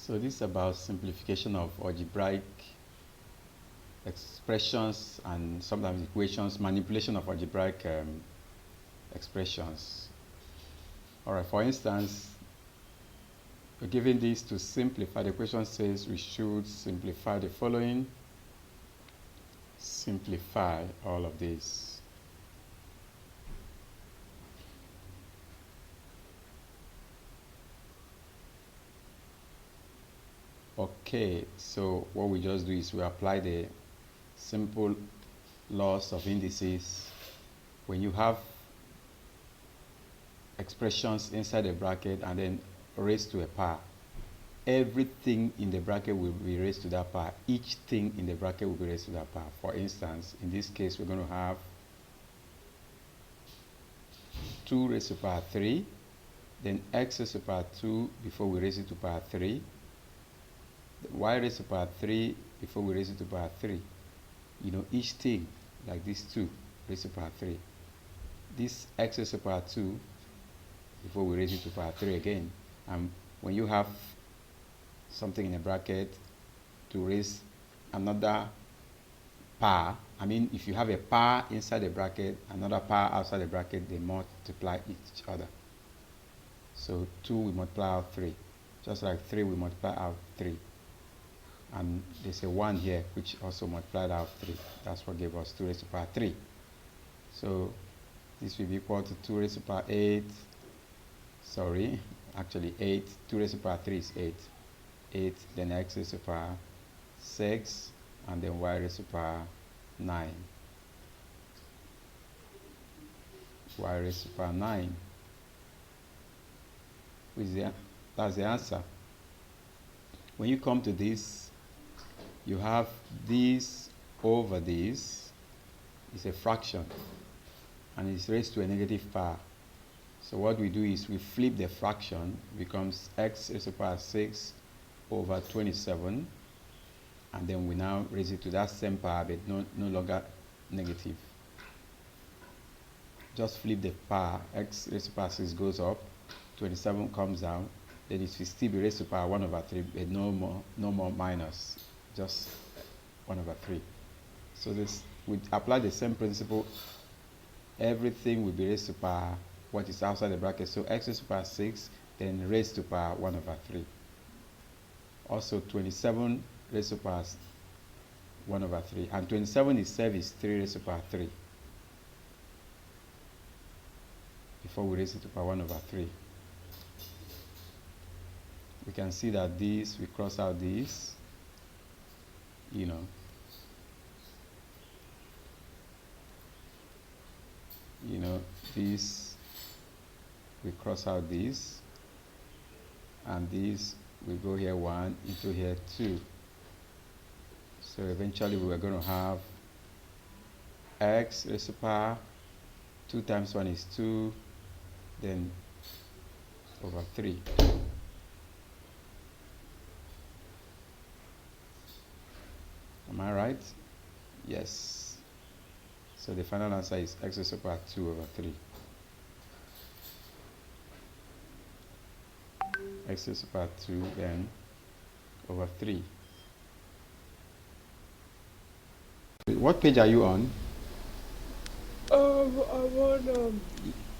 So this is about simplification of algebraic expressions and sometimes equations, manipulation of algebraic expressions. Alright, for instance, we're given this to simplify. The question says we should simplify the following. Simplify all of this. Okay, so what we just do is we apply the simple laws of indices. When you have expressions inside a bracket and then raised to a power, everything in the bracket will be raised to that power. Each thing in the bracket will be raised to that power. For instance, in this case, we're going to have 2 raised to power 3, then x raised to power 2 before we raise it to power 3, y raised to power 3 before we raise it to power 3. You know, each thing, like this 2 raised to power 3. This x raised to power 2 before we raise it to power 3 again. And when you have something in a bracket to raise another power, I mean, if you have a power inside the bracket, another power outside the bracket, they multiply each other. So 2 we multiply out 3, just like 3 we multiply out 3. And there's a 1 here which also multiplied out 3. That's what gave us 2 raised to power 3. So this will be equal to 2 raised to power 8. Sorry, actually 8. 2 raised to power 3 is 8. 8, then x raised to power 6, and then y raised to power 9. Y raised to power 9. That's the answer. When you come to this, you have this over this is a fraction and it's raised to a negative power. So what we do is we flip the fraction, becomes x raised to the power 6 over 27, and then we now raise it to that same power but no longer negative. Just flip the power, x raised to the power 6 goes up, 27 comes down, then it will still be raised to the power 1 over 3, but no more minus, just 1 over 3. So this, we apply the same principle. Everything will be raised to power what is outside the bracket. So x raised to power 6, then raised to power 1 over 3. Also 27 raised to power 1 over 3. And 27 itself is 3 raised to power 3. Before we raise it to power 1 over 3. We can see that this, we cross out this, you know. This, we cross out this, and this, we go here 1 into here 2. So eventually we are going to have x raised to power 2 times 1 is 2, then over 3. Am I right? Yes. So the final answer is x raised to the power 2 over 3. X raised to the power 2 then over 3. What page are you on? I'm on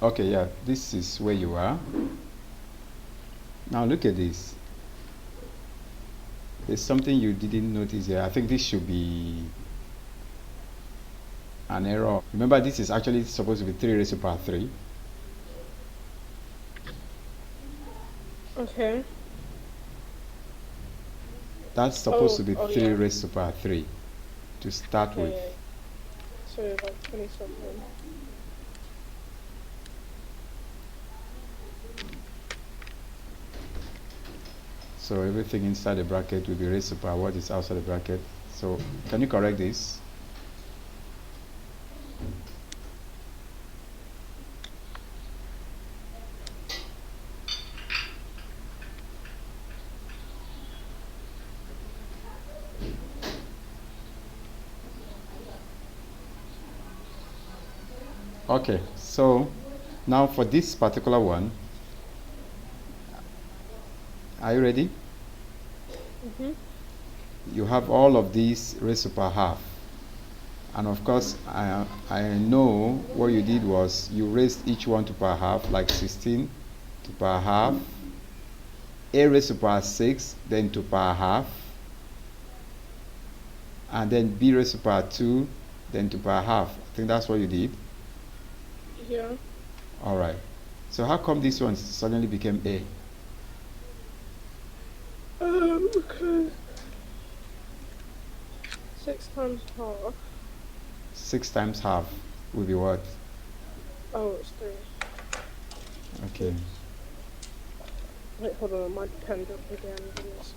Okay, yeah, this is where you are. Now look at this. There's something you didn't notice here. I think this should be an error. Remember, this is actually supposed to be 3 raised to the power 3. Okay. That's supposed to be 3 yeah. raised to the power 3 to start with. Okay. So about 20 something. So everything inside the bracket will be raised to the power what is outside the bracket. So can you correct this? Okay, so now for this particular one, are you ready? Mm-hmm. You have all of these raised to power half. And of course, I know what you did was you raised each one to power half, like 16 to power half, a raised to power 6, then to power half, and then b raised to power 2, then to power half. I think that's what you did. Yeah. All right. So how come this one suddenly became a? Because 6 times half. 6 times half will be what? Oh, it's 3. Okay. Oops. Wait, hold on, my pen dropped again. Goodness.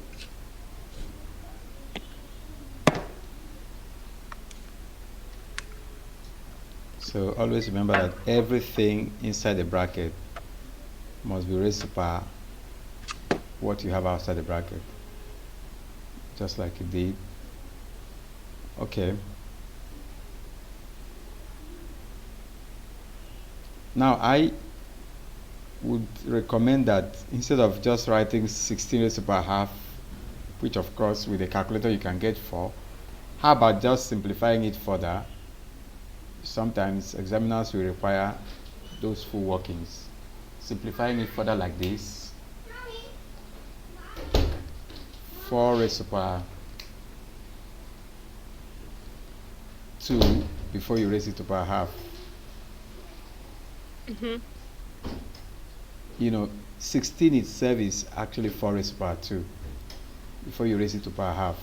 So always remember that everything inside the bracket must be raised to power what you have outside the bracket, just like you did. Okay. Now I would recommend that instead of just writing 16 raised to power half, which of course with a calculator you can get 4, how about just simplifying it further? Sometimes examiners will require those full workings. Simplifying it further like this: 4 raised to power 2 before you raise it to power half. Mm-hmm. You know, 16 itself is actually 4 raised to power 2 before you raise it to power half.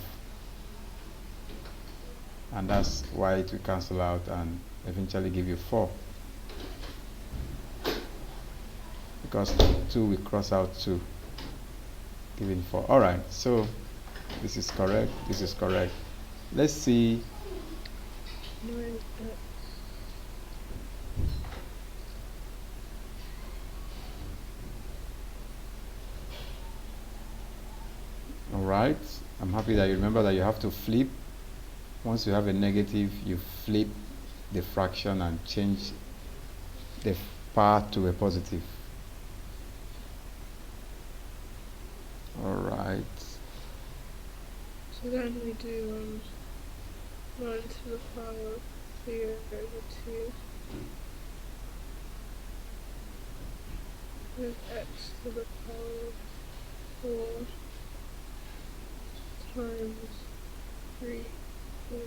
And that's why it will cancel out and eventually give you 4. Because 2 will cross out 2, giving 4. All right, so this is correct, this is correct. Let's see. 9x. All right, I'm happy that you remember that you have to flip. Once you have a negative, you flip the fraction and change the power to a positive. All right. So then we do 9 to the power 3 over 2 with x to the power 4 times 3 over 2,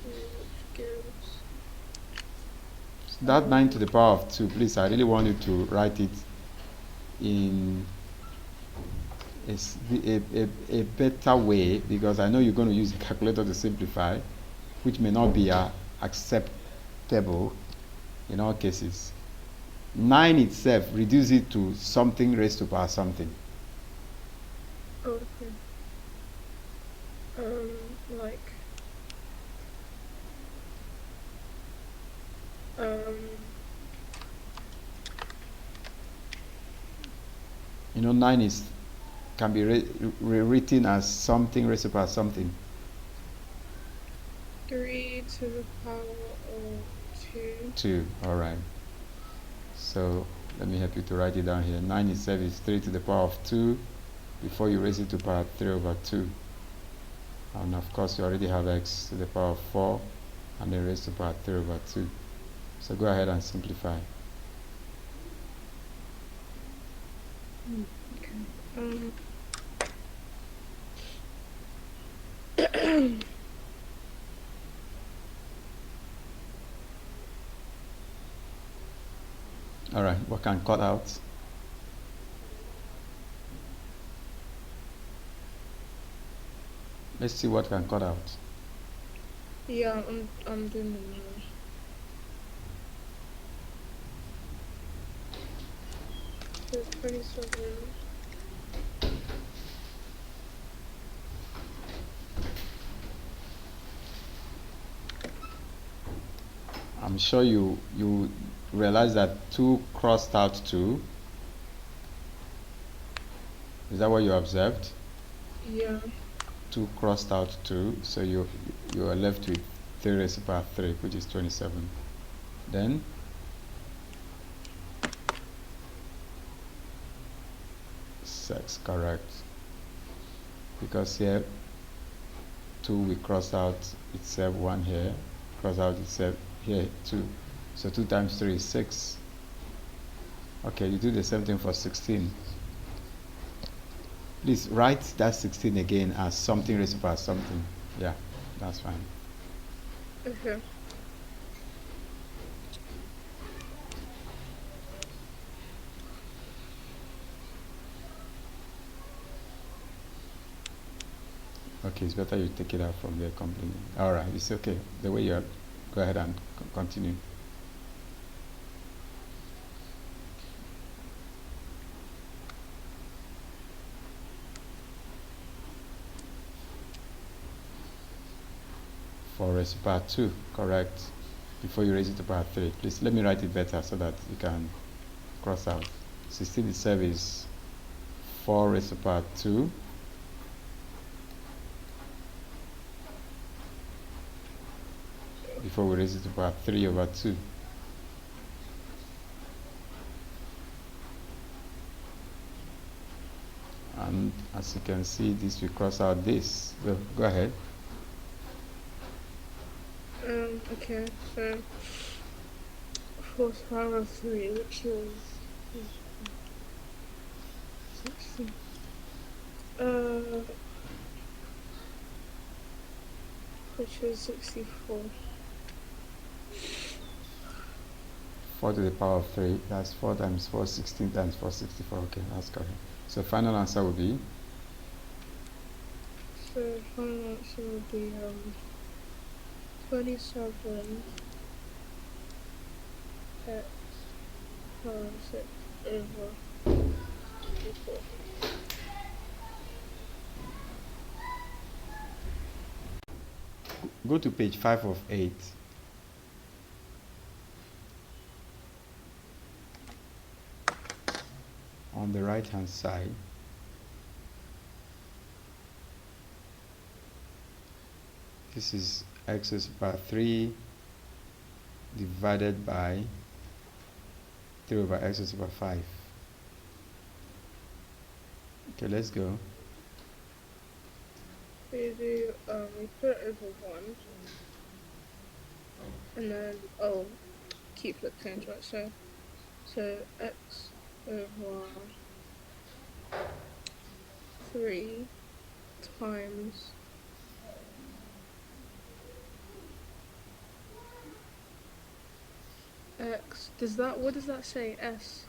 which gives... That 9 to the power of 2, please, I really want you to write it in a better way, because I know you're going to use a calculator to simplify, which may not be acceptable in all cases. 9 itself, reduce it to something raised to power something. Okay. Like... You know, 9 can be rewritten as something raised to power something. 3 to the power of 2. 2, all right. So let me help you to write it down here. 9 itself is 3 to the power of 2 before you raise it to power 3 over 2. And of course you already have x to the power of 4 and then raised to power 3 over 2. So go ahead and simplify. Okay. All right, what can cut out? Let's see what can cut out. Yeah, I'm doing it now. So 27. I'm sure you realize that 2 crossed out 2. Is that what you observed? Yeah. 2 crossed out 2, so you are left with 3 raised to power 3, which is 27. Then 6, correct. because here 2 we cross out itself 1 here, cross out itself here 2, so 2 times 3 is 6. Okay, you do the same thing for 16. Please write that 16 again as something raised to power something. Yeah, that's fine. Okay. Okay, it's better you take it out from there completely. All right, it's okay. The way you are, go ahead and continue. For raised to power 2, correct. Before you raise it to power 3. Please let me write it better so that you can cross out. 16 itself is 4 raised to power 2. Before we raise it to power 3 over 2. And as you can see, this will cross out this. So go ahead. Okay, so 4 to the power of 3, which is 16. Which is 64. 4 to the power of 3, that's 4 times 4, 16 times 4, 64. Okay, that's correct. So final answer will be? So final answer will be 27 x power 6 over 64. Go to page 5 of 8. On the right hand side, this is x raised to the power 3 divided by 3 over x raised to the power 5. Okay, let's go. So you do, you put it over 1, and then, keep flipping, right? So x over 3 times x. What does that say? S.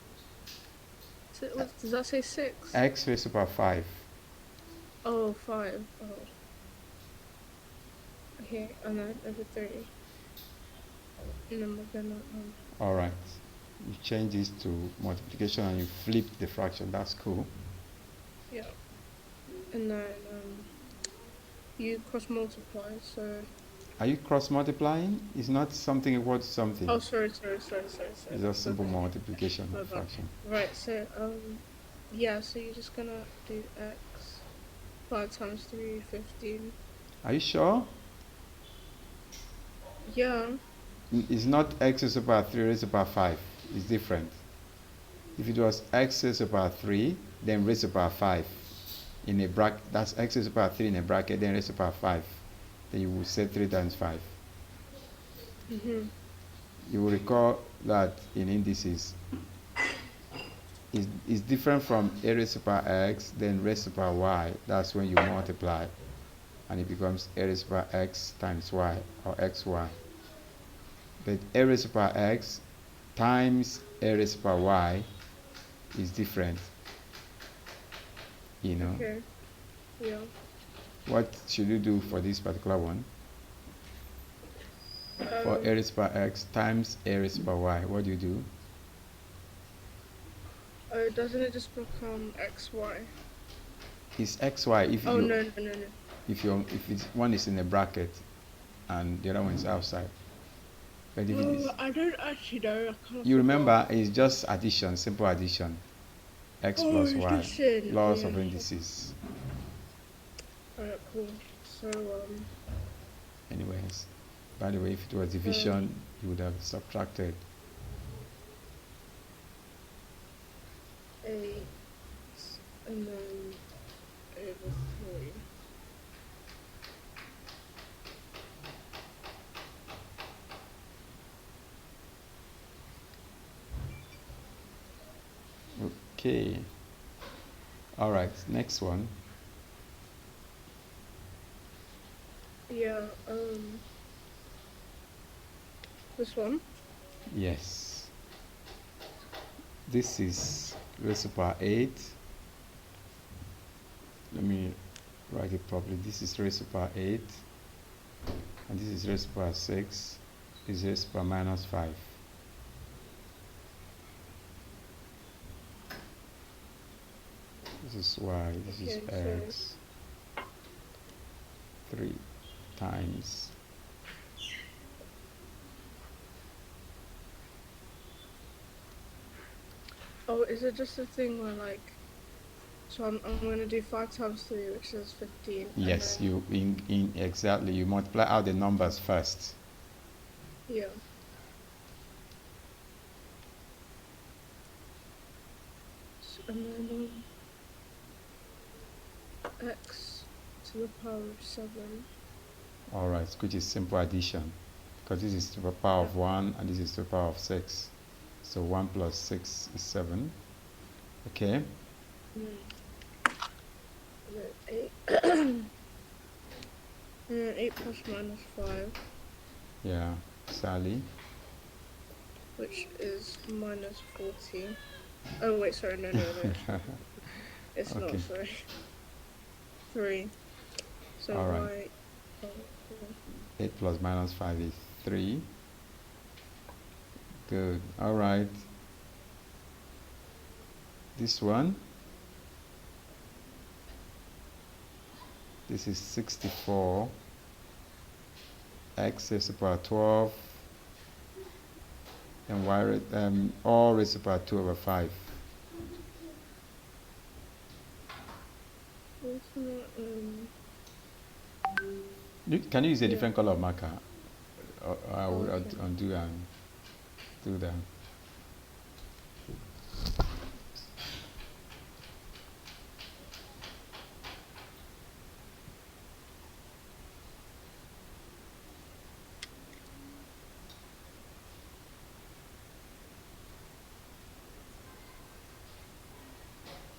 Does that say 6? X raised to the power 5. Oh, 5. Oh. Okay, and then over 3. And then we're gonna, Alright. You change this to multiplication and you flip the fraction. That's cool. yeah. And then, you cross multiply, so. Are you cross multiplying? It's not something equal to something. Oh, sorry. It's just simple multiplication of fraction. Right, so, yeah, so you're just gonna do x. 5 times 3, 15. Are you sure? Yeah. It's not x raised to the power 3 raised to the power 5. It's different. If it was x raised to the power 3, then raised to the power 5 in a bracket, that's x raised to the power 3 in a bracket, then raised to the power 5. Then you would say 3 times 5. You will recall that in indices, it's different from a raised to the power x, then raised to the power y. That's when you multiply, and it becomes a raised to the power x times y, or xy. But a raised to the power x times a raised to the power y is different. You know? Okay. Yeah. What should you do for this particular one? For a raised to the power x times a raised to the power y, what do you do? Oh, doesn't it just become xy? It's xy if Oh, you no. if it's one is in a bracket and the other one is outside. But if it is, I don't actually know. you remember, it's just addition, simple addition. X plus y, addition. laws Yeah. of indices. Alright, cool. So, Anyways, by the way, if it was division, you would have subtracted. 8 and then over 3. Okay. All right, next one. Yeah, this one. Yes. This is raised to power 8. Let me write it properly. This is raised to power 8. And this is raised to power 6. This is raised to power minus 5. This is y, this is Okay, x. 3 times. oh, is it just a thing where like, so I'm gonna do 5 times 3, which is 15. Yes, and then, you in exactly, you multiply out the numbers first. yeah. And then x to the power of 7. All right, which is simple addition, because this is to the power of 1 and this is to the power of 6. So 1 plus 6 is 7. Okay. And then 8. And then 8 plus minus 5. Yeah, Sally. Which is minus 14. Oh wait, sorry, no. It's Okay. not, sorry. 3. So All right. y. 8 plus minus 5 is 3. Good. All right. This one. This is 64. X raised to the power 12. And y all raised to the power 2 over 5. Can you use a different color of marker? I will undo and do that.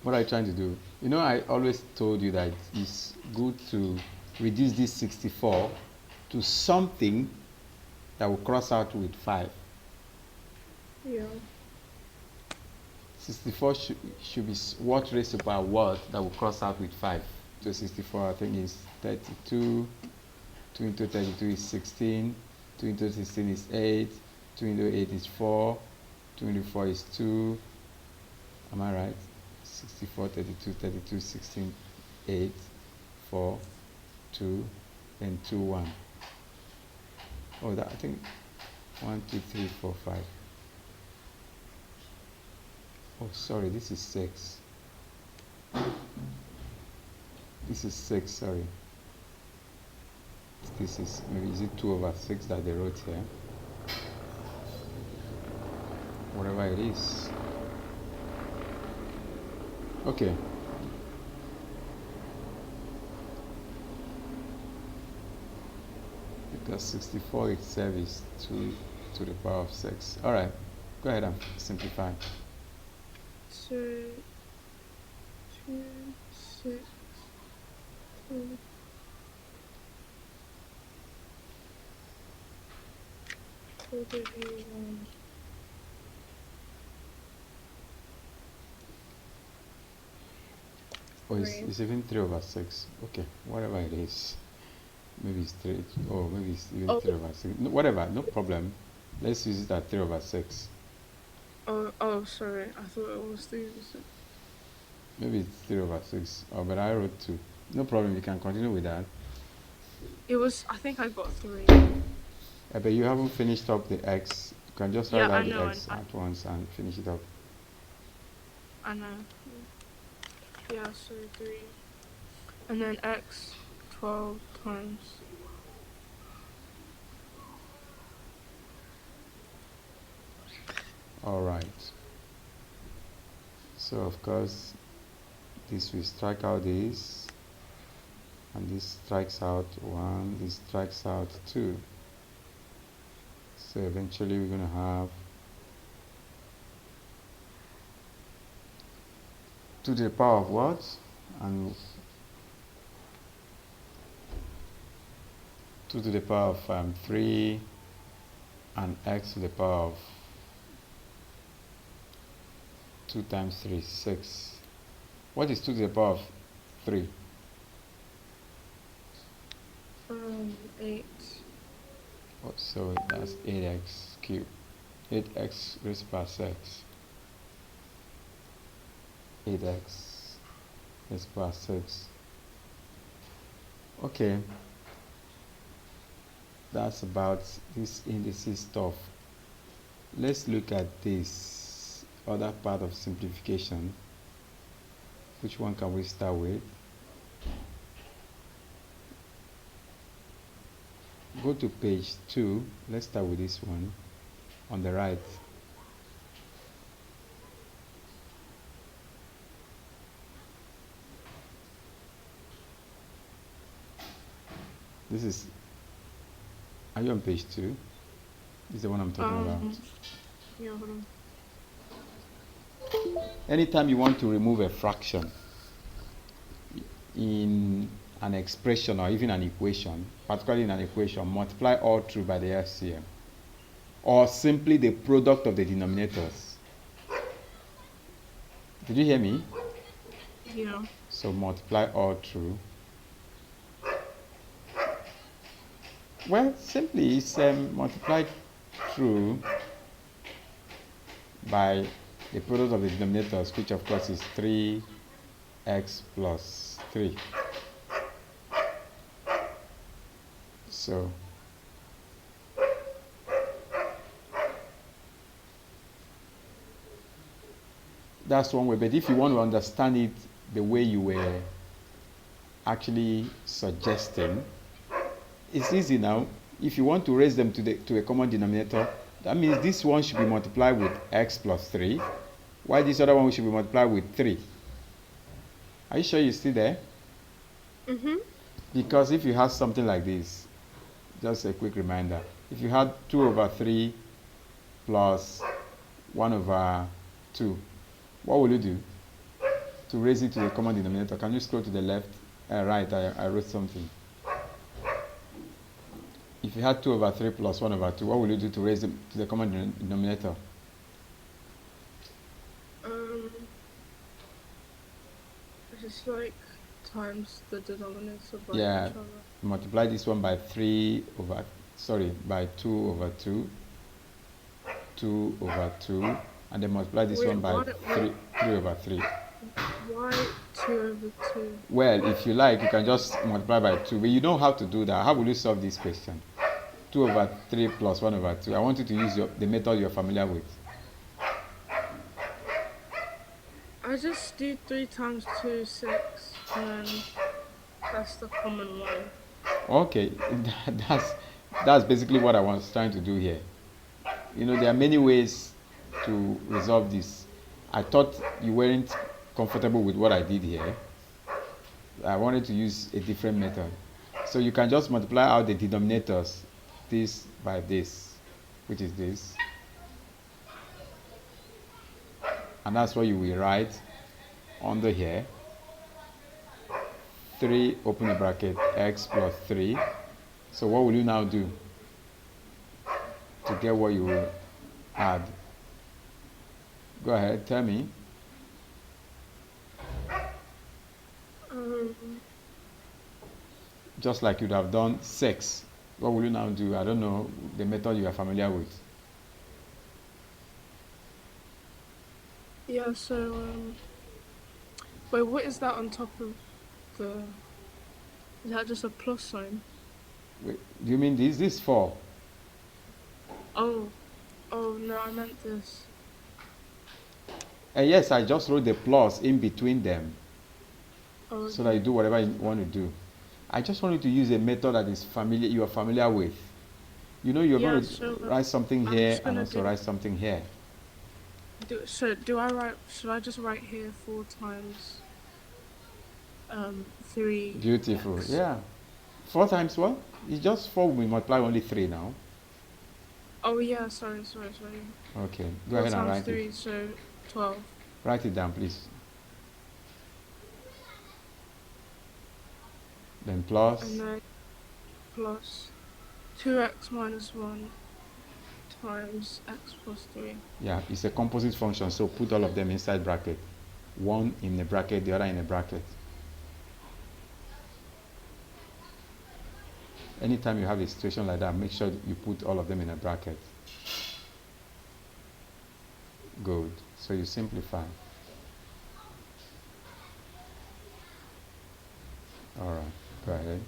What are you trying to do? You know, I always told you that it's good to reduce this 64 to something that will cross out with 5. Yeah. 64 should be what raised to the power what that will cross out with 5. So 64, I think, is 32. 2 into 32 is 16. 2 into 16 is 8. 2 into 8 is 4. 2 into 4 is 2. Am I right? 64, 32, 32, 16, 8, 4, 2, then 2, 1. Oh, that I think 1, 2, 3, 4, 5. Oh, sorry, this is 6. This is 6, sorry. This is, maybe is it 2 over 6 that they wrote here? Whatever it is. Okay. Because 64 itself is 2 to the power of 6. All right. Go ahead and simplify. So 2, 6, 2. Will give you 1. Oh, it's even 3 over 6. Okay, whatever it is. Maybe it's 3. Oh, maybe it's even 3 over 6. No, whatever, no problem. Let's use it at 3 over 6. Oh, sorry. I thought it was 3 over 6. Maybe it's 3 over 6. Oh, but I wrote 2. No problem, you can continue with that. It was, I think I got 3. But you haven't finished up the x. You can just write out the x at once and finish it up. I know. Yeah, so 3. And then x 12 times. All right. So of course, this will strike out this, and this strikes out 1, this strikes out 2. So eventually we're going to have 2 to the power of what? And 2 to the power of 3 and x to the power of 2 times 3, 6. What is 2 to the power of 3? 8. Oh, so that's 8x cubed. 8x raised to the power 6. 8x raised to the power 6. Okay. That's about this indices stuff. Let's look at this other part of simplification. Which one can we start with? Go to page 2. Let's start with this one on the right. This is, are you on page 2? This is the one I'm talking about. Yeah, hold on. Anytime you want to remove a fraction in an expression or even an equation, particularly in an equation, multiply all through by the LCM, or simply the product of the denominators. Did you hear me? Yeah. So multiply all through. Well, simply it's multiplied through by the product of the denominators, which of course is 3x plus 3. So that's one way. But if you want to understand it the way you were actually suggesting, it's easy now. If you want to raise them to a common denominator, that means this one should be multiplied with x plus 3, while this other one should be multiplied with 3. Are you sure you're still there? Mm-hmm. Because if you have something like this, just a quick reminder, if you had 2 over 3 plus 1 over 2, what will you do to raise it to the common denominator? Can you scroll to the left? Right, I wrote something. If you had 2 over 3 plus 1 over 2, what will you do to raise it to the common denominator? Just like times the denominator by Yeah, each other. multiply this one by 2 over 2, 2 over 2, and then multiply this one by 3 over 3. Why 2 over 2? Well, if you like, you can just multiply by 2, but you know how to do that. How will you solve this question? 2 over 3 plus 1 over 2. I want you to use the method you're familiar with. I just do 3 times 2, 6, and then that's the common one. Okay, that's basically what I was trying to do here. You know, there are many ways to resolve this. I thought you weren't comfortable with what I did here. I wanted to use a different method. So you can just multiply out the denominators, this by this, which is this. And that's what you will write under here. 3, open the bracket, x plus 3. So what will you now do to get what you will add? Go ahead, tell me. Just like you'd have done 6. What will you now do? I don't know the method you are familiar with. Yeah, so, wait, what is that on top of the... Is that just a plus sign? Wait, do you mean this? This 4? Oh, no, I meant this. Yes, I just wrote the plus in between them. Oh, so that you do whatever you want to do. I just want you to use a method that is you are familiar with. You know, you're going to write something here and also write something here. Should I just write here 4 times 3? Beautiful. X. Yeah. 4 times what? It's just 4. We multiply only 3 now. Oh yeah, sorry. Okay, go ahead and write 3, it. so 12. Write it down, please. Then plus. And then plus 2x minus 1 times x plus 3. Yeah, it's a composite function, so put all of them inside bracket. One in a bracket, the other in a bracket. Anytime you have a situation like that, make sure you put all of them in a bracket. Good. So you simplify. All right, go ahead.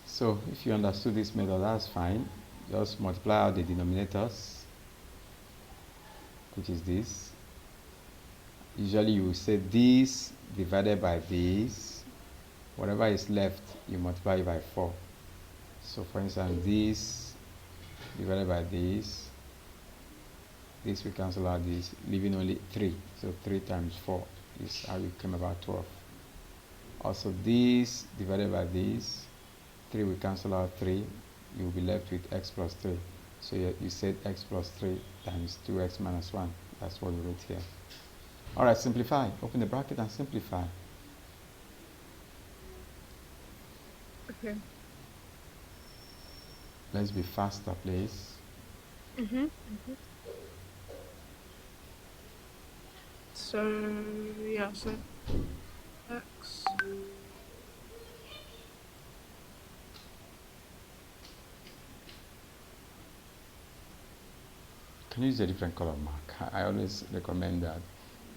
So if you understood this method, that's fine. Just multiply out the denominators, which is this. Usually you will say this divided by this. Whatever is left, you multiply it by 4. So for instance, this divided by this we cancel out this, leaving only 3. So 3 times 4 is how you came about 12. Also this divided by this, 3 will cancel out 3. You will be left with x plus 3. So you said x plus 3 times 2x minus 1. That's what you wrote here. Alright, simplify. Open the bracket and simplify. Okay. Let's be faster, please. So, yeah, so x. Can you use a different color mark? I always recommend that.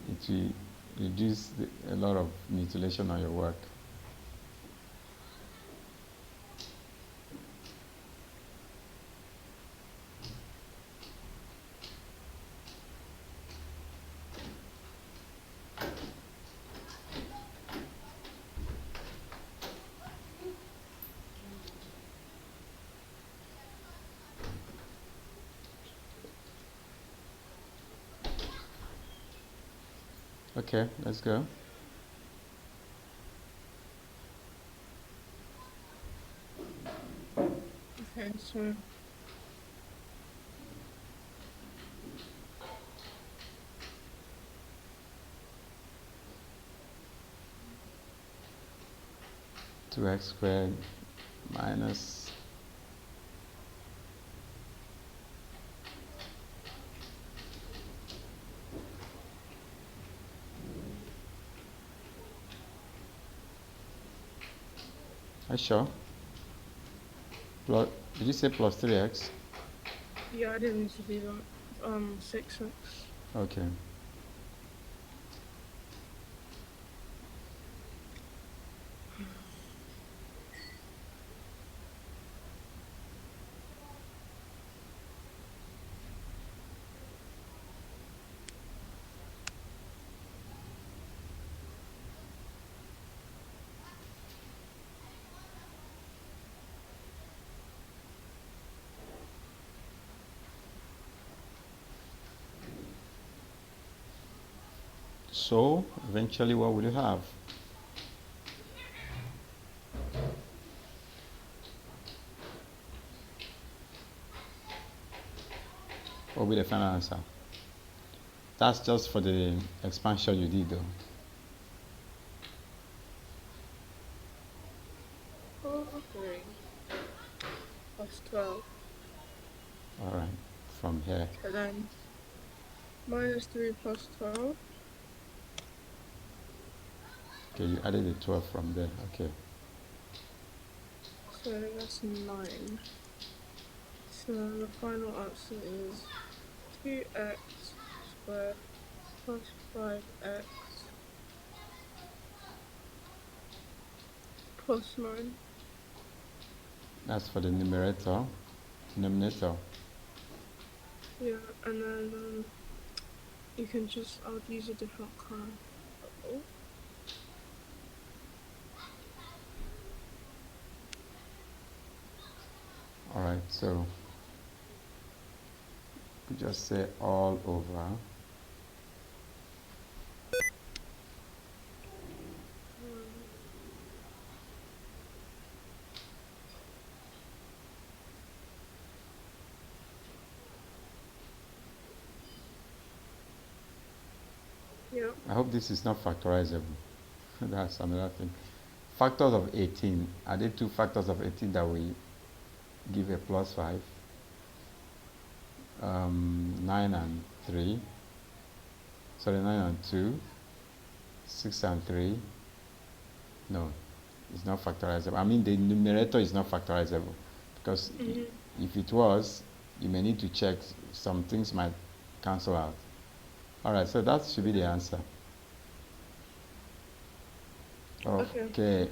It will reduce a lot of mutilation on your work. Okay, let's go. Okay, so 2x squared minus are you sure? Plus, did you say plus 3x? yeah, I didn't need to do that. 6x. Okay. So, eventually what will you have? What will be the final answer? That's just for the expansion you did though. 3 plus 12. Alright, from here. And then minus 3 plus 12. Okay, you added the 12 from there. Okay. So that's 9. So the final answer is 2x squared plus 5x plus 9. That's for the numerator. Denominator. Yeah, and then you can just, I would use a different color. Oh. Alright, so we just say all over. I hope this is not factorizable. That's another thing. Factors of 18. Are there two factors of 18 that we give a plus 5? 9 and 3. Sorry, 9 and 2. 6 and 3. No, it's not factorizable. I mean, the numerator is not factorizable. Because if it was, you may need to check. Some things might cancel out. Alright, so that should be the answer. Okay,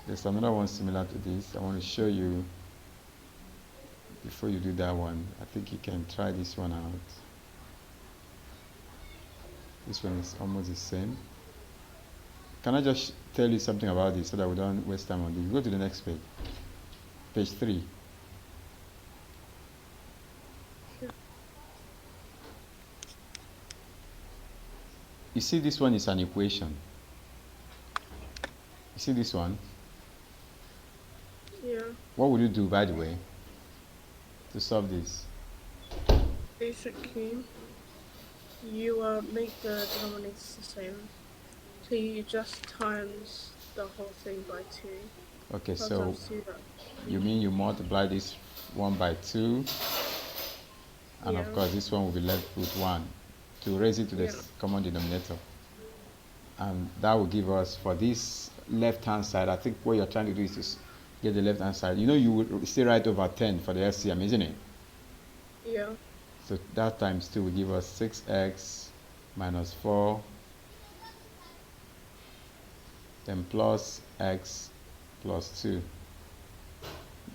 there's another one similar to this. I want to show you before you do that one. I think you can try this one out. This one is almost the same. Can I just tell you something about this so that we don't waste time on this? Go to the next page. Page 3. You see, this one is an equation. You see this one? Yeah. What would you do, by the way, to solve this? Basically, you make the denominators the same. So you just times the whole thing by 2. Okay, so you mean you multiply this 1 by 2, and of course this one will be left with 1 to raise it to the common denominator. And that will give us, for this left-hand side, I think what you're trying to do is to get the left-hand side. You know, you would still write over 10 for the LCM, isn't it? Yeah. So that times 2 will give us 6x minus 4, then plus x plus 2.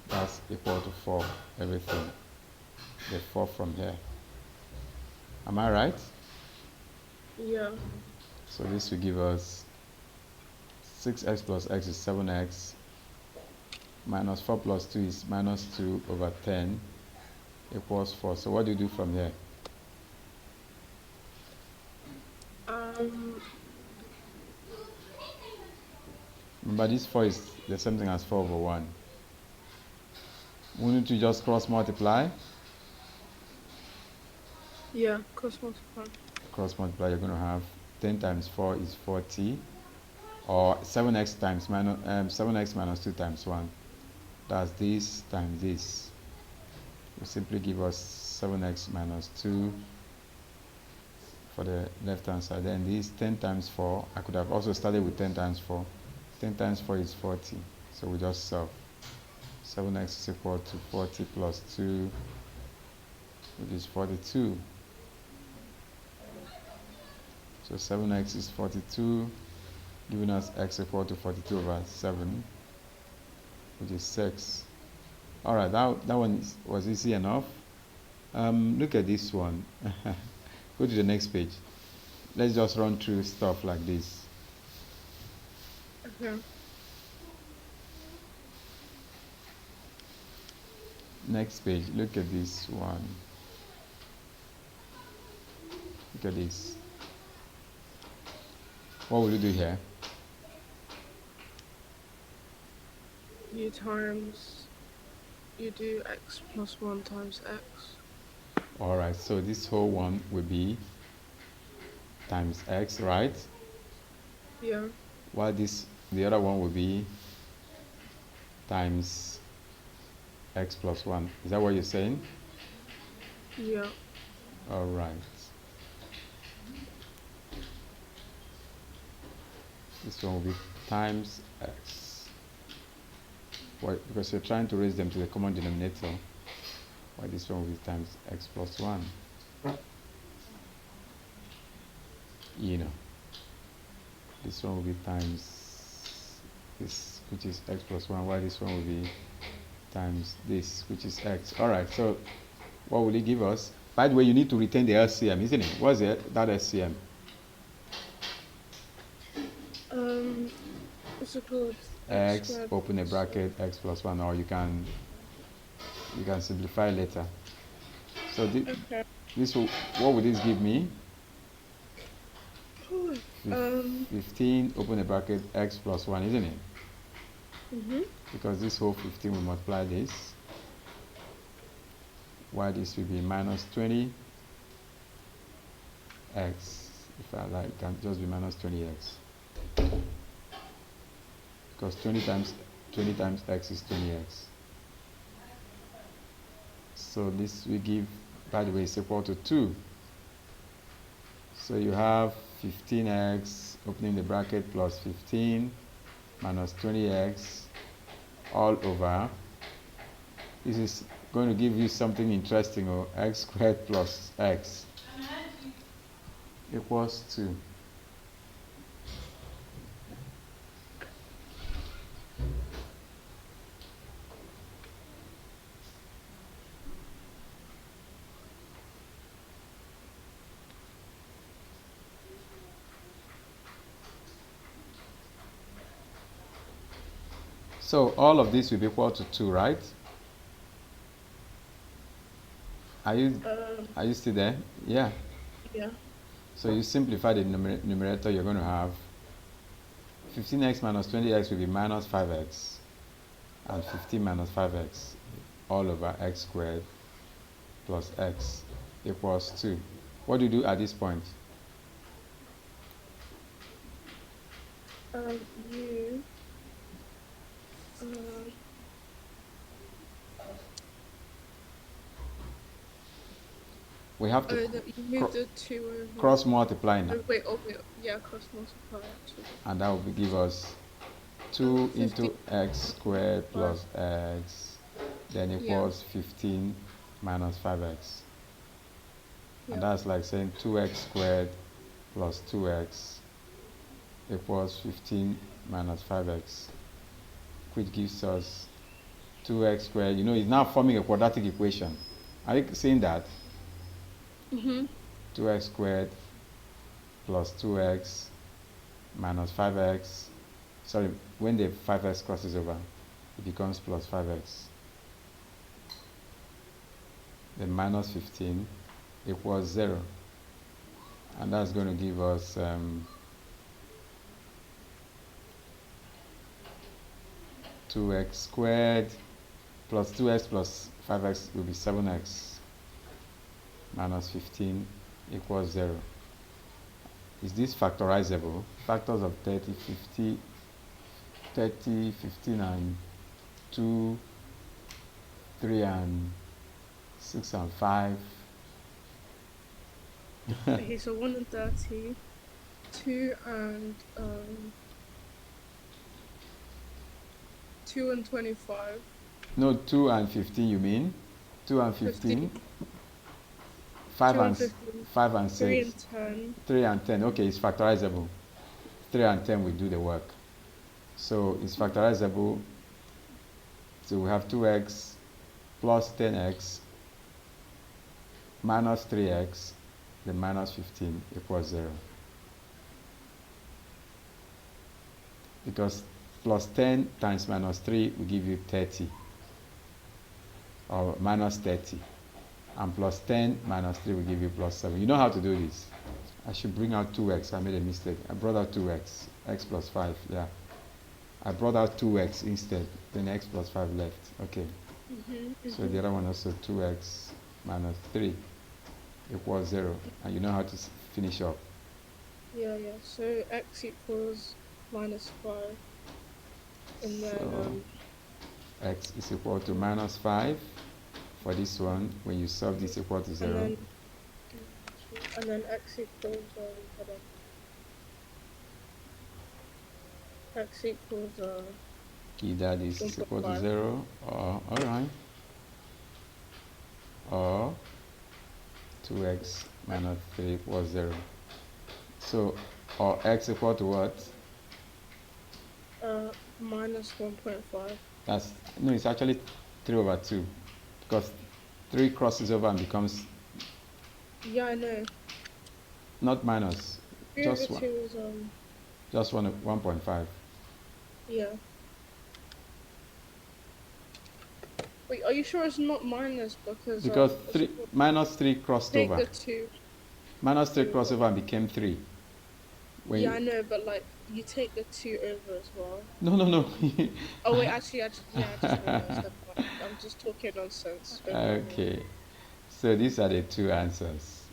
That's equal to 4, everything. The 4 from here. Am I right? Yeah. So this will give us 6x plus x is 7x, minus 4 plus 2 is minus 2 over 10 equals 4. So what do you do from here? Remember, this 4 is the same thing as 4 over 1. Wouldn't you just cross multiply? Yeah, cross multiply. Cross multiply, you're going to have 10 times 4 is 40, or 7x times 7x minus 2 times 1. That's this times this. Will simply give us 7x minus 2 for the left hand side. Then this 10 times 4, I could have also started with 10 times 4. 10 times 4 is 40. So we just solve. 7x is equal to 40 plus 2, which is 42. So 7x is 42, giving us x equal to 42 over 7, which is 6. Alright, that one was easy enough. Look at this one. Go to the next page. Let's just run through stuff like this. Okay. Next page, look at this one. Look at this. What will you do here? You do x plus 1 times x. Alright, so this whole one will be times x, right? Yeah. While the other one will be times x plus 1. Is that what you're saying? Yeah. Alright. This one will be times x. Why? Because you're trying to raise them to the common denominator. Why this one will be times x plus 1. You know. This one will be times this, which is x plus 1. Why this one will be times this, which is x. Alright, so what will it give us? By the way, you need to retain the LCM, isn't it? What's that LCM? What's it called? X, open a bracket, x plus 1, or you can simplify later. So this will, what would this give me? 15, open a bracket, x plus 1, isn't it? Because this whole 15 will multiply this. While this will be minus 20 x If I like, it can just be minus 20x. Because 20 times x is 20x. So this we give, by the way, is equal to 2. So you have 15x, opening the bracket, plus 15 minus 20x all over. This is going to give you something interesting, or x squared plus x equals 2. So all of this will be equal to 2, right? Are you still there? Yeah. Yeah. So you simplify the numerator, you're going to have 15x minus 20x will be minus 5x, and 15 minus 5x all over x squared plus x equals 2. What do you do at this point? You We have to you move the 2 over. cross multiply now. Oh, wait, yeah, cross multiply actually. And that will give us 2 into x squared plus x, then equals 15 minus 5x. And that's like saying 2x squared plus 2x equals 15 minus 5x, which gives us 2x squared. You know, it's now forming a quadratic equation. Are you seeing that? 2x squared plus 2x minus 5x. Sorry, when the 5x crosses over, it becomes plus 5x. Then minus 15 equals 0. And that's going to give us 2x squared plus 2x plus 5x will be 7x minus 15 equals 0. Is this factorizable? Factors of 30, 15 and 2, 3 and 6 and 5. Okay, so 1 and 30, 2 and 2 and 25. No, 2 and 15 you mean? 2 and 15. 5 and 6. 3 and 10. 3 and 10. Okay, it's factorizable. 3 and 10 will do the work. So it's factorizable. So we have 2x plus 10x minus 3x, then minus 15 equals 0. Because plus 10 times minus 3 will give you 30, or minus 30. And plus 10 minus 3 will give you plus 7. You know how to do this. I should bring out 2x. I made a mistake. I brought out 2x. X plus 5, yeah. I brought out 2x instead. Then x plus 5 left. Okay. So the other one also 2x minus 3 equals 0. And you know how to finish up. Yeah. So x equals minus 5. And then x is equal to minus 5. For this one, when you solve this equal to 0. And then x equals, x equals, either this is equal to 0, or, alright, or 2x minus 3 equals 0. So, or x equal to what? Minus 1.5. That's, no, it's actually 3 over 2. Because 3 crosses over and becomes... Yeah, I know. Not minus. Just one. Is, just 1.5. Yeah. Wait, are you sure it's not minus? Because 3 minus 3 crossed over. Take the 2. Minus 3 crossed over and became 3. When I know, but like you take the 2 over as well. No. Oh wait, actually, I just realized that. I'm just talking nonsense. Okay, so these are the two answers.